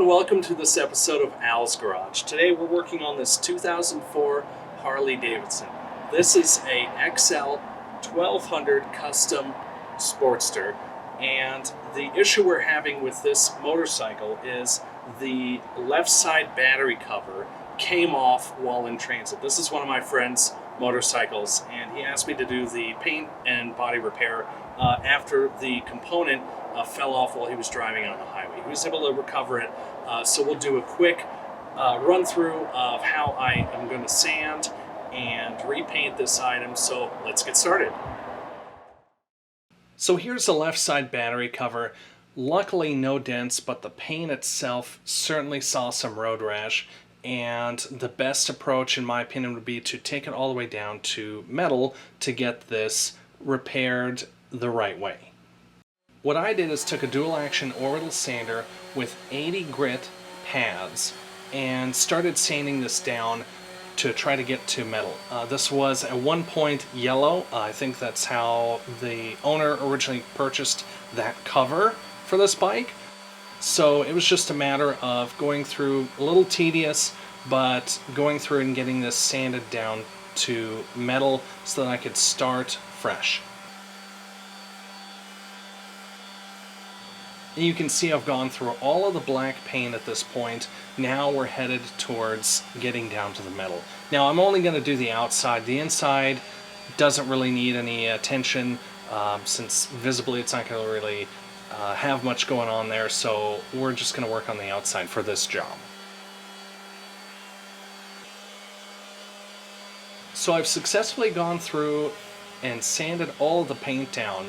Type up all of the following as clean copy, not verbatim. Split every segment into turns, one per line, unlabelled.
welcome to this episode of Al's Garage. Today we're working on this 2004 Harley Davidson. This is a XL 1200 custom Sportster, and the issue we're having with this motorcycle is the left side battery cover came off while in transit. This is one of my friend's motorcycles, and he asked me to do the paint and body repair after the component fell off while he was driving on the highway. He was able to recover it, so we'll do a quick run through of how I am going to sand and repaint this item, so let's get started. So here's the left side battery cover. Luckily no dents, but the paint itself certainly saw some road rash, and the best approach in my opinion would be to take it all the way down to metal to get this repaired the right way. What I did is took a dual action orbital sander with 80 grit pads and started sanding this down to try to get to metal. This was at one point yellow. I think that's how the owner originally purchased that cover for this bike. So it was just a matter of going through, a little tedious, but going through and getting this sanded down to metal so that I could start fresh. You can see I've gone through all of the black paint at this point. Now we're headed towards getting down to the metal. Now I'm only going to do the outside. The inside doesn't really need any attention since visibly it's not going to really have much going on there, so we're just going to work on the outside for this job. So I've successfully gone through and sanded all of the paint down.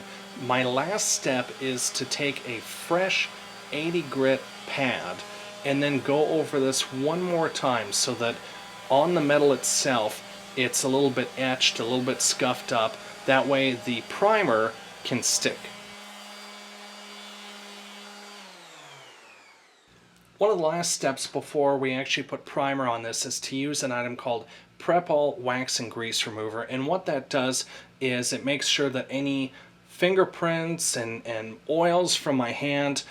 My last step is to take a fresh 80 grit pad and then go over this one more time so that on the metal itself it's a little bit etched, a little bit scuffed up. That way the primer can stick. One of the last steps before we actually put primer on this is to use an item called Prep All Wax and Grease Remover, and what that does is it makes sure that any fingerprints and oils from my hand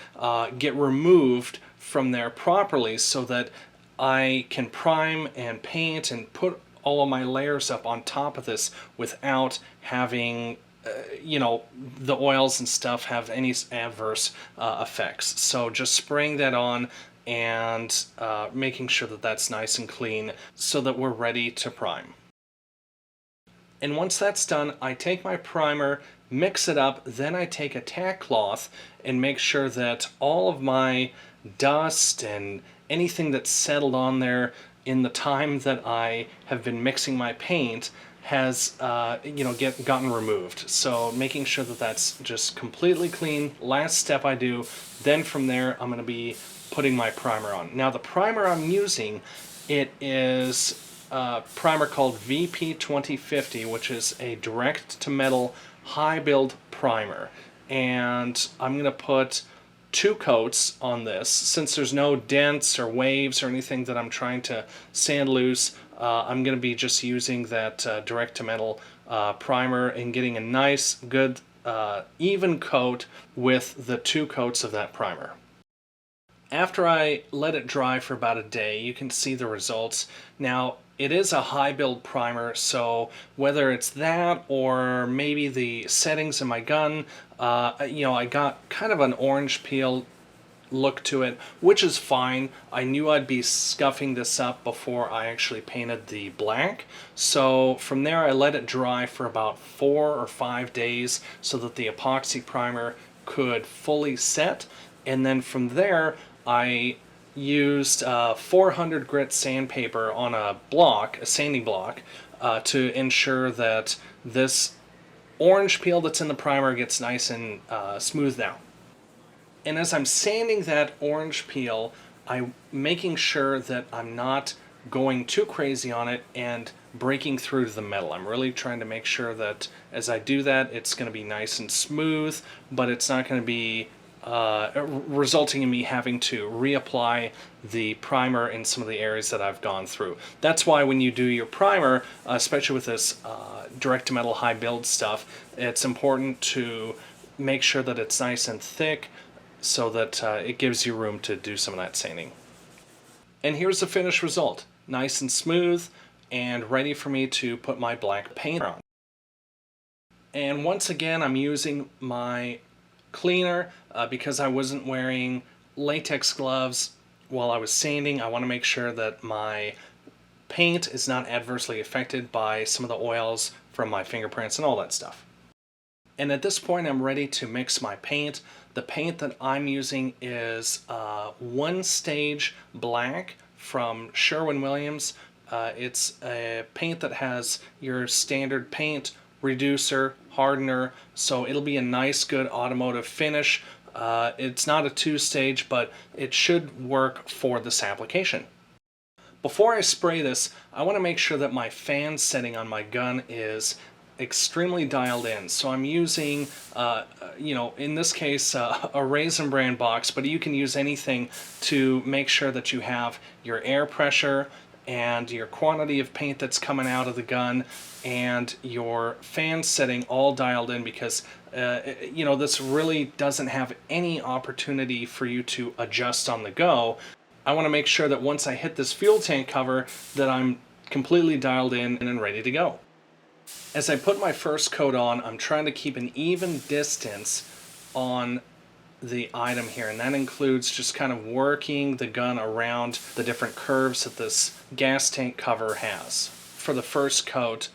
get removed from there properly so that I can prime and paint and put all of my layers up on top of this without having the oils and stuff have any adverse effects. So just spraying that on and making sure that that's nice and clean so that we're ready to prime. And once that's done, I take my primer, mix it up, then I take a tack cloth and make sure that all of my dust and anything that's settled on there in the time that I have been mixing my paint has gotten removed. So making sure that that's just completely clean. Last step I do. Then from there I'm going to be putting my primer on. Now the primer I'm using, it is a primer called VP 2050, which is a direct to metal high build primer, and I'm going to put 2 coats on this. Since there's no dents or waves or anything that I'm trying to sand loose, I'm going to be just using that direct to metal primer and getting a nice good even coat with the 2 coats of that primer. After I let it dry for about a day, you can see the results. Now, it is a high build primer, so whether it's that or maybe the settings in my gun, I got kind of an orange peel look to it, which is fine. I knew I'd be scuffing this up before I actually painted the black. So from there I let it dry for about 4 or 5 days so that the epoxy primer could fully set. And then from there I used 400 grit sandpaper on a sanding block, to ensure that this orange peel that's in the primer gets nice and smoothed out. And as I'm sanding that orange peel, I'm making sure that I'm not going too crazy on it and breaking through to the metal. I'm really trying to make sure that as I do that, it's going to be nice and smooth, but it's not going to be resulting in me having to reapply the primer in some of the areas that I've gone through. That's why when you do your primer, especially with this direct to metal high build stuff, it's important to make sure that it's nice and thick, so that it gives you room to do some of that sanding. And here's the finished result. Nice and smooth and ready for me to put my black paint on. And once again, I'm using my cleaner because I wasn't wearing latex gloves while I was sanding. I want to make sure that my paint is not adversely affected by some of the oils from my fingerprints and all that stuff. And at this point, I'm ready to mix my paint. The paint that I'm using is One Stage Black from Sherwin-Williams. It's a paint that has your standard paint, reducer, hardener, so it'll be a nice, good automotive finish. It's not a two-stage, but it should work for this application. Before I spray this, I want to make sure that my fan setting on my gun is extremely dialed in. So I'm using, in this case, a Raisin Bran box, but you can use anything to make sure that you have your air pressure and your quantity of paint that's coming out of the gun and your fan setting all dialed in, because this really doesn't have any opportunity for you to adjust on the go. I want to make sure that once I hit this fuel tank cover that I'm completely dialed in and ready to go. As I put my first coat on, I'm trying to keep an even distance on the item here, and that includes just kind of working the gun around the different curves that this gas tank cover has. For the first coat,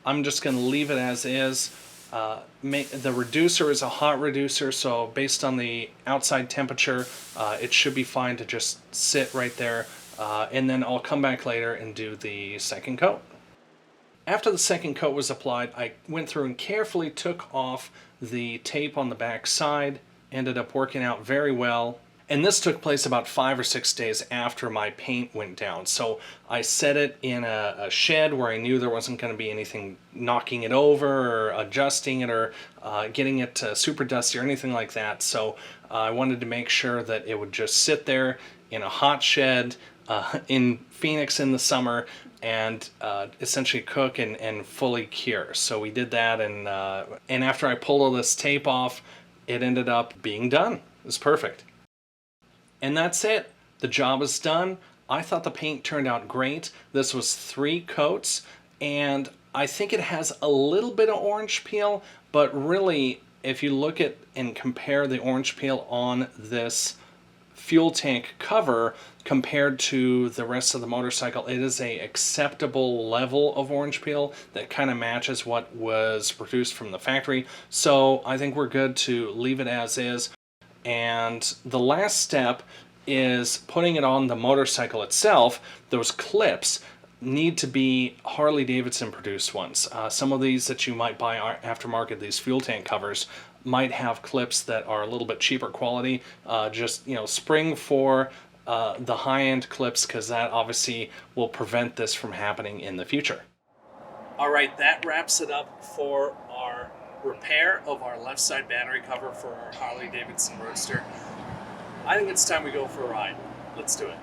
I'm just going to leave it as is. The reducer is a hot reducer, so based on the outside temperature, it should be fine to just sit right there, and then I'll come back later and do the second coat. After the second coat was applied, I went through and carefully took off the tape on the back side. Ended up working out very well. And this took place about 5 or 6 days after my paint went down. So I set it in a shed where I knew there wasn't going to be anything knocking it over or adjusting it or getting it super dusty or anything like that. So I wanted to make sure that it would just sit there in a hot shed in Phoenix in the summer and essentially cook and fully cure. So we did that, and after I pulled all this tape off, it ended up being done. It was perfect. And that's it. The job is done. I thought the paint turned out great. This was 3 coats, and I think it has a little bit of orange peel, but really, if you look at and compare the orange peel on this fuel tank cover compared to the rest of the motorcycle, it is a acceptable level of orange peel that kind of matches what was produced from the factory. So I think we're good to leave it as is. And the last step is putting it on the motorcycle itself. Those clips need to be Harley Davidson produced ones. Some of these that you might buy aftermarket, these fuel tank covers, might have clips that are a little bit cheaper quality. Just spring for the high-end clips, because that obviously will prevent this from happening in the future. All right, that wraps it up for our repair of our left side battery cover for our Harley Davidson Roadster. I think it's time we go for a ride. Let's do it.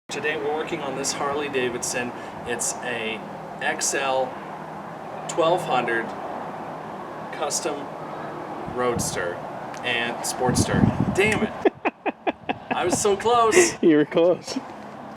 Today we're working on this Harley Davidson. It's a XL 1200 custom Roadster and Sportster. Damn it! I was so close.
You were close.